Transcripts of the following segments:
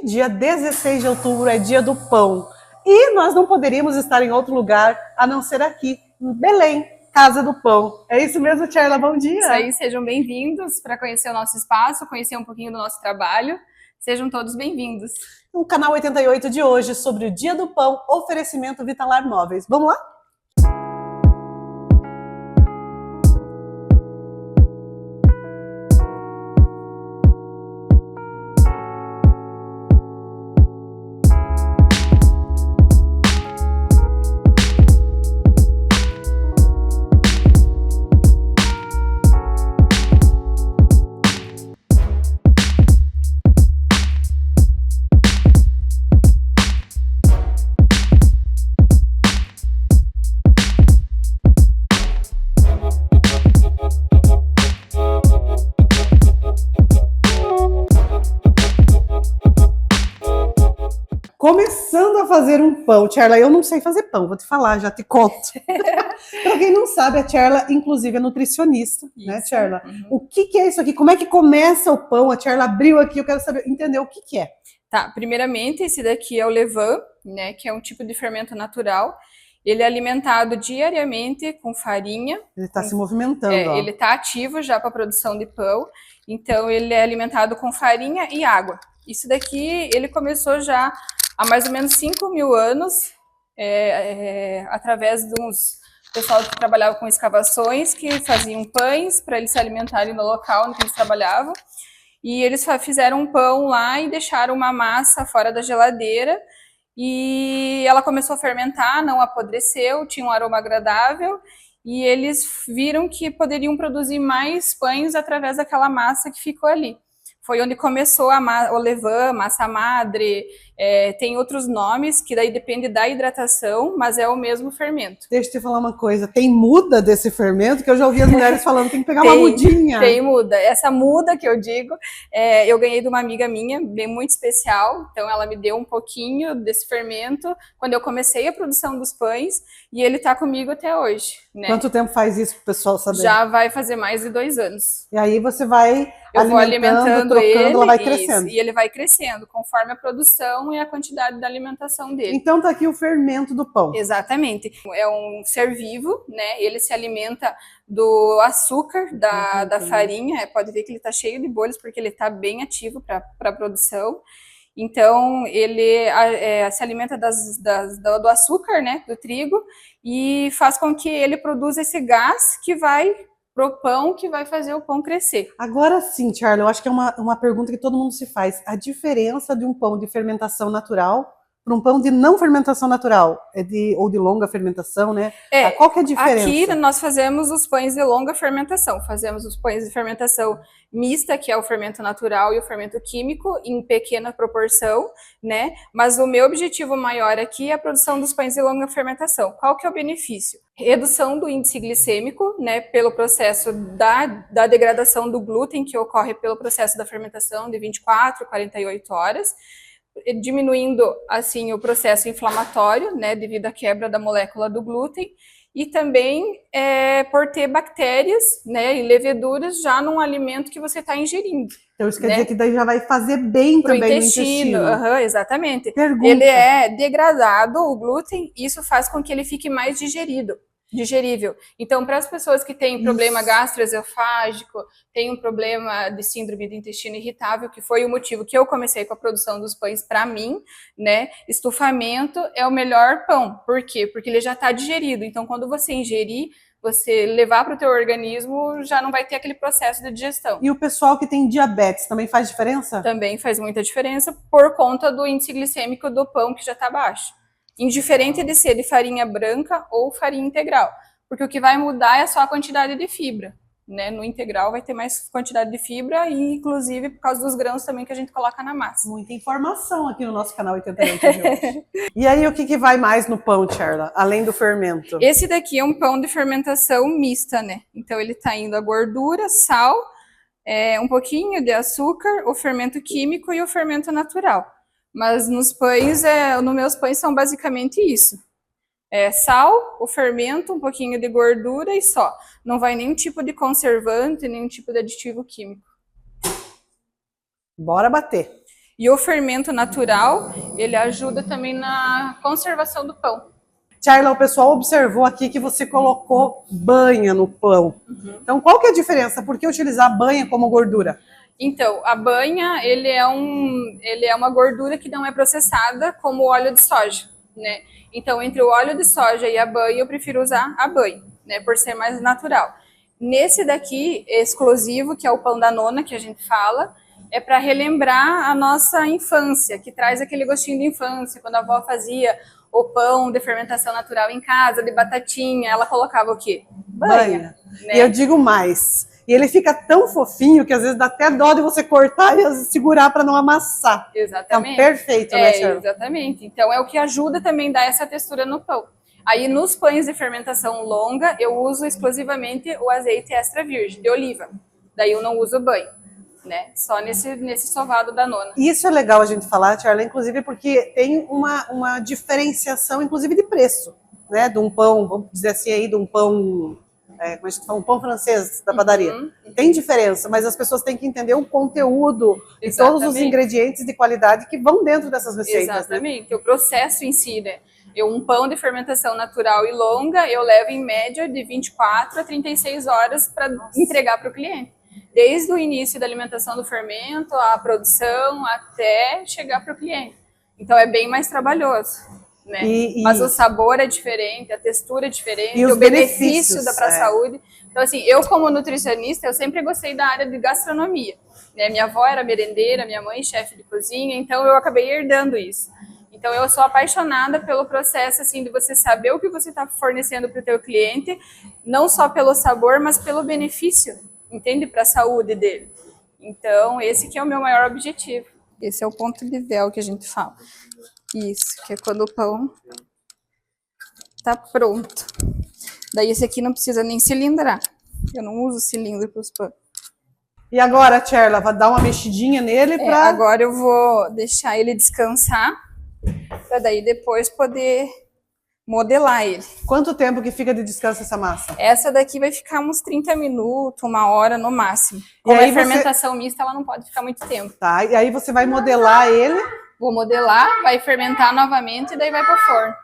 dia 16 de outubro é dia do pão. E nós não poderíamos estar em outro lugar a não ser aqui, em Belém, Casa do Pão. É isso mesmo, Tcherla? Bom dia! Isso aí, sejam bem-vindos para conhecer o nosso espaço, conhecer um pouquinho do nosso trabalho. Sejam todos bem-vindos. O canal 88 de hoje sobre o Dia do Pão, oferecimento Vitalar Móveis. Vamos lá? Começando a fazer um pão. Tcherla, eu não sei fazer pão, vou te falar, já te conto. Para quem não sabe, a Tcherla, inclusive, é nutricionista, né, Tcherla? O que é isso aqui? Como é que começa o pão? A Tcherla abriu aqui, eu quero saber, entender o que é. Tá, primeiramente, esse daqui é o levain, né, que é um tipo de fermento natural. Ele é alimentado diariamente com farinha. Ele está se movimentando, ó. Ele está ativo já para a produção de pão, então ele é alimentado com farinha e água. Isso daqui, ele começou já há mais ou menos 5.000 anos, através de pessoal que trabalhava com escavações, que faziam pães para eles se alimentarem no local onde eles trabalhavam. E eles fizeram um pão lá e deixaram uma massa fora da geladeira. E ela começou a fermentar, não apodreceu, tinha um aroma agradável. E eles viram que poderiam produzir mais pães através daquela massa que ficou ali. Foi onde começou o levain, massa madre, tem outros nomes, que daí depende da hidratação, mas é o mesmo fermento. Deixa eu te falar uma coisa, tem muda desse fermento, que eu já ouvi as mulheres falando, tem que pegar uma mudinha. Tem muda. Essa muda que eu digo, eu ganhei de uma amiga minha, bem muito especial, então ela me deu um pouquinho desse fermento, quando eu comecei a produção dos pães, e ele tá comigo até hoje. Né? Quanto tempo faz isso pro pessoal saber? Já vai fazer mais de 2 anos. E aí você vai alimentando trocando, ele, ela vai crescendo. E ele vai crescendo, conforme a produção e a quantidade da alimentação dele. Então tá aqui o fermento do pão. Exatamente. É um ser vivo, né? Ele se alimenta do açúcar da farinha. Pode ver que ele tá cheio de bolhas, porque ele tá bem ativo para a produção. Então, ele se alimenta do açúcar, né, do trigo, e faz com que ele produza esse gás que vai pro pão, que vai fazer o pão crescer. Agora sim, Tcherla, eu acho que é uma pergunta que todo mundo se faz. A diferença de um pão de fermentação natural para um pão de não fermentação natural, ou de longa fermentação, né? Qual que é a diferença? Aqui nós fazemos os pães de longa fermentação, fazemos os pães de fermentação mista, que é o fermento natural e o fermento químico, em pequena proporção, né? Mas o meu objetivo maior aqui é a produção dos pães de longa fermentação. Qual que é o benefício? Redução do índice glicêmico, né? Pelo processo da degradação do glúten, que ocorre pelo processo da fermentação de 24 a 48 horas, diminuindo assim o processo inflamatório, né, devido à quebra da molécula do glúten, e também por ter bactérias, né, e leveduras já num alimento que você está ingerindo. Então isso quer dizer que daí já vai fazer bem também no intestino. Exatamente. Pergunta. Ele é degradado, o glúten, isso faz com que ele fique mais digerível. Então, para as pessoas que têm problema gastroesofágico, tem um problema de síndrome do intestino irritável, que foi o motivo que eu comecei com a produção dos pães para mim, né? Estufamento é o melhor pão. Por quê? Porque ele já está digerido. Então, quando você ingerir, você levar para o teu organismo, já não vai ter aquele processo de digestão. E o pessoal que tem diabetes também faz diferença? Também faz muita diferença por conta do índice glicêmico do pão, que já está baixo. Indiferente de ser de farinha branca ou farinha integral, porque o que vai mudar é só a quantidade de fibra, né? No integral vai ter mais quantidade de fibra e, inclusive, por causa dos grãos também que a gente coloca na massa. Muita informação aqui no nosso canal 88 de hoje. E aí, o que vai mais no pão, Tcherla, além do fermento? Esse daqui é um pão de fermentação mista, né? Então, ele tá indo a gordura, sal, um pouquinho de açúcar, o fermento químico e o fermento natural. Mas nos pães, nos meus pães são basicamente isso. Sal, o fermento, um pouquinho de gordura e só. Não vai nenhum tipo de conservante, nenhum tipo de aditivo químico. Bora bater. E o fermento natural, ele ajuda também na conservação do pão. Charla, o pessoal observou aqui que você colocou banha no pão. Então, qual que é a diferença? Por que utilizar a banha como gordura? Então, a banha, ele é uma gordura que não é processada como o óleo de soja, né? Então, entre o óleo de soja e a banha, eu prefiro usar a banha, né? Por ser mais natural. Nesse daqui, exclusivo, que é o pão da nona, que a gente fala, é para relembrar a nossa infância, que traz aquele gostinho de infância, quando a avó fazia o pão de fermentação natural em casa, de batatinha, ela colocava o quê? Banha. Né? E eu digo mais, e ele fica tão fofinho que às vezes dá até dó de você cortar e segurar para não amassar. Exatamente. Então, perfeito, né, Charla? Exatamente. Então, é o que ajuda também a dar essa textura no pão. Aí, nos pães de fermentação longa, eu uso exclusivamente o azeite extra virgem, de oliva. Daí eu não uso banho. Né? Só nesse sovado da nona. Isso é legal a gente falar, Charla, inclusive porque tem uma diferenciação, inclusive de preço, né? De um pão, vamos dizer assim aí, de um pão, como a gente fala, um pão francês da padaria. Tem diferença, mas as pessoas têm que entender o conteúdo e todos os ingredientes de qualidade que vão dentro dessas receitas. Exatamente, né? O processo em si, né? Um pão de fermentação natural e longa, eu levo em média de 24 a 36 horas para entregar para o cliente. Desde o início da alimentação do fermento, a produção, até chegar para o cliente. Então, é bem mais trabalhoso. Né? Mas o sabor é diferente, a textura é diferente, o benefício para a saúde. Então, assim, eu como nutricionista, eu sempre gostei da área de gastronomia. Né? Minha avó era merendeira, minha mãe chefe de cozinha, então eu acabei herdando isso. Então, eu sou apaixonada pelo processo, assim, de você saber o que você está fornecendo para o teu cliente, não só pelo sabor, mas pelo benefício. Entende? Para a saúde dele. Então, esse que é o meu maior objetivo. Esse é o ponto de véu que a gente fala. Isso, que é quando o pão tá pronto. Daí esse aqui não precisa nem cilindrar. Eu não uso cilindro para os pães. E agora, Charla, vai dar uma mexidinha nele para... Agora eu vou deixar ele descansar, para daí depois poder modelar ele. Quanto tempo que fica de descanso essa massa? Essa daqui vai ficar uns 30 minutos, 1 hora no máximo. Como é fermentação mista, ela não pode ficar muito tempo. Tá, e aí você vai modelar ele? Vou modelar, vai fermentar novamente e daí vai para o forno.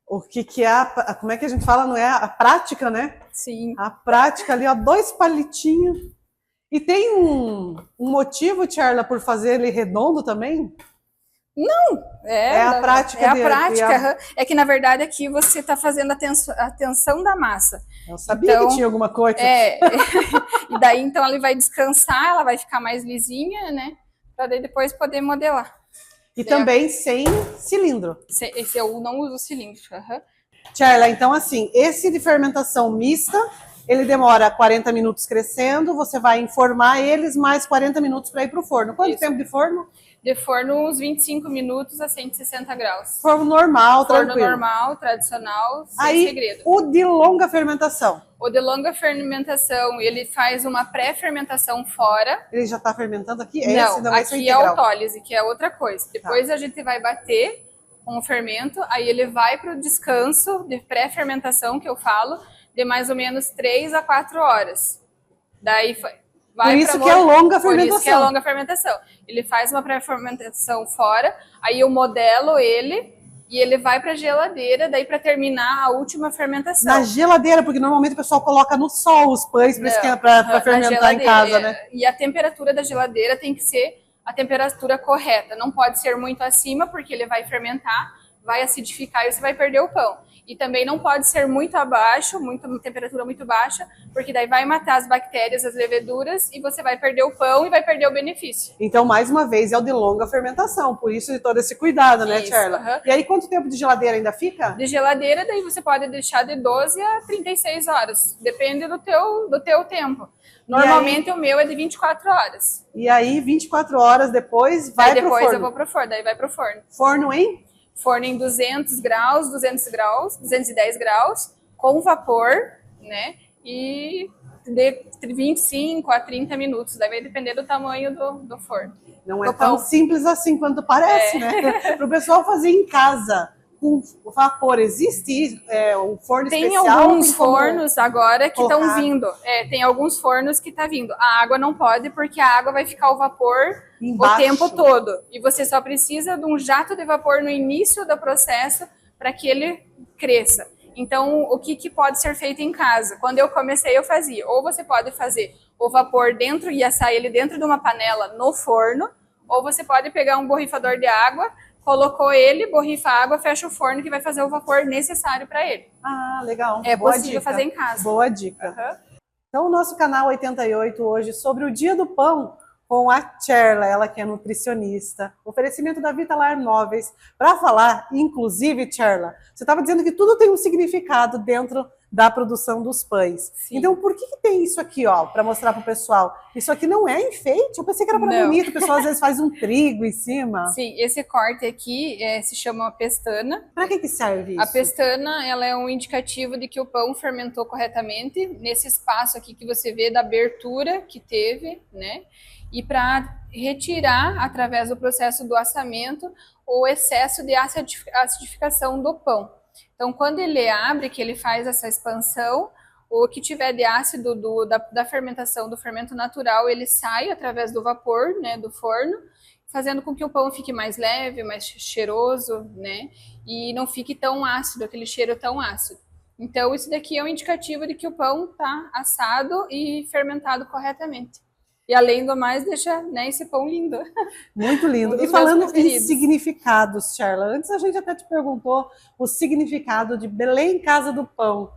O que é como é que a gente fala? Não é a prática, né? Sim. A prática ali, ó, 2 palitinhos. E tem um motivo, Charla, por fazer ele redondo também? Não, é a prática. É a prática. É que, na verdade, aqui você está fazendo a tensão da massa. Eu sabia que tinha alguma coisa. E daí, então, ele vai descansar, ela vai ficar mais lisinha, né? Para daí depois poder modelar. E também sem cilindro. Esse eu não uso cilindro. Charla, então, assim, esse de fermentação mista, ele demora 40 minutos crescendo, você vai informar eles, mais 40 minutos para ir para o forno. Quanto tempo de forno? De forno, uns 25 minutos a 160 graus. Forno normal, tranquilo. Forno normal, tradicional, sem segredo. O de longa fermentação? O de longa fermentação, ele faz uma pré-fermentação fora. Ele já está fermentando aqui? Não, aqui é autólise, que é outra coisa. Depois a gente vai bater com o fermento, aí ele vai para o descanso de pré-fermentação, que eu falo, de mais ou menos 3 a 4 horas. Daí vai por isso que é longa fermentação. Por isso que é longa fermentação. Ele faz uma pré-fermentação fora, aí eu modelo ele e ele vai para a geladeira, daí para terminar a última fermentação. Na geladeira, porque normalmente o pessoal coloca no sol os pães para fermentar em casa, né? E a temperatura da geladeira tem que ser a temperatura correta. Não pode ser muito acima, porque ele vai fermentar, vai acidificar e você vai perder o pão. E também não pode ser muito abaixo, temperatura muito baixa, porque daí vai matar as bactérias, as leveduras, e você vai perder o pão e vai perder o benefício. Então, mais uma vez, é o de longa fermentação, por isso de todo esse cuidado, né, Charla? E aí, quanto tempo de geladeira ainda fica? De geladeira, daí você pode deixar de 12 a 36 horas, depende do teu tempo. Normalmente o meu é de 24 horas. E aí, 24 horas depois, vai pro forno? Depois eu vou pro forno, daí vai pro forno. Forno em? Forno em 200 graus, 210 graus, com vapor, né? E de 25 a 30 minutos, daí vai depender do tamanho do forno. Não é tão simples assim quanto parece, né? Para o pessoal fazer em casa com vapor? Existe um forno Tem especial? alguns fornos agora que estão colocar? vindo. Tem alguns fornos que tá vindo. A água não pode, porque a água vai ficar o vapor Embaixo. o tempo todo. E você só precisa de um jato de vapor no início do processo para que ele cresça. Então, o que pode ser feito em casa? Quando eu comecei, eu fazia. Ou você pode fazer o vapor dentro e assar ele dentro de uma panela no forno, ou você pode pegar um borrifador de água, colocou ele, borrifa a água, fecha o forno que vai fazer o vapor necessário para ele. Ah, legal. É Boa possível dica. fazer em casa. Boa dica. Uhum. Então, o nosso canal 88 hoje sobre o Dia do Pão com a Cherla, ela que é nutricionista. Oferecimento da Vitalar Móveis. Para falar, inclusive, Cherla, você estava dizendo que tudo tem um significado dentro da produção dos pães. Sim. Então, por que tem isso aqui, ó, para mostrar para o pessoal? Isso aqui não é enfeite? Eu pensei que era para bonito. O pessoal às vezes faz um trigo em cima. Sim, esse corte aqui se chama pestana. Para que serve isso? A pestana, ela é um indicativo de que o pão fermentou corretamente nesse espaço aqui que você vê da abertura que teve, né? E para retirar, através do processo do assamento, o excesso de acidificação do pão. Então, quando ele abre, que ele faz essa expansão, o que tiver de ácido da fermentação, do fermento natural, ele sai através do vapor, né, do forno, fazendo com que o pão fique mais leve, mais cheiroso, né, e não fique tão ácido, aquele cheiro tão ácido. Então, isso daqui é um indicativo de que o pão está assado e fermentado corretamente. E além do mais, deixa, né, esse pão lindo. Muito lindo. E falando em significados, Cherla, antes a gente até te perguntou o significado de Belém, Casa do Pão,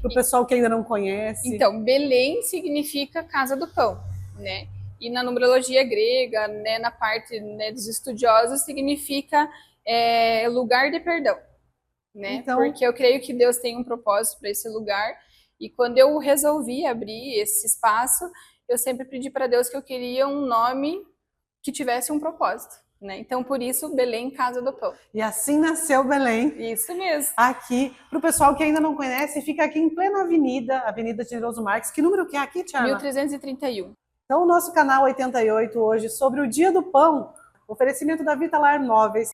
para o pessoal que ainda não conhece. Então, Belém significa Casa do Pão, né? E na numerologia grega, né, na parte, né, dos estudiosos, significa lugar de perdão, né? Então, porque eu creio que Deus tem um propósito para esse lugar. E quando eu resolvi abrir esse espaço, eu sempre pedi para Deus que eu queria um nome que tivesse um propósito, né? Então, por isso, Belém, Casa do Pão. E assim nasceu Belém. Isso mesmo. Aqui, para o pessoal que ainda não conhece, fica aqui em plena Avenida Generoso Marques. Que número que é aqui, Tiana? 1331. Então, o nosso canal 88 hoje sobre o Dia do Pão, oferecimento da Vitalar Móveis.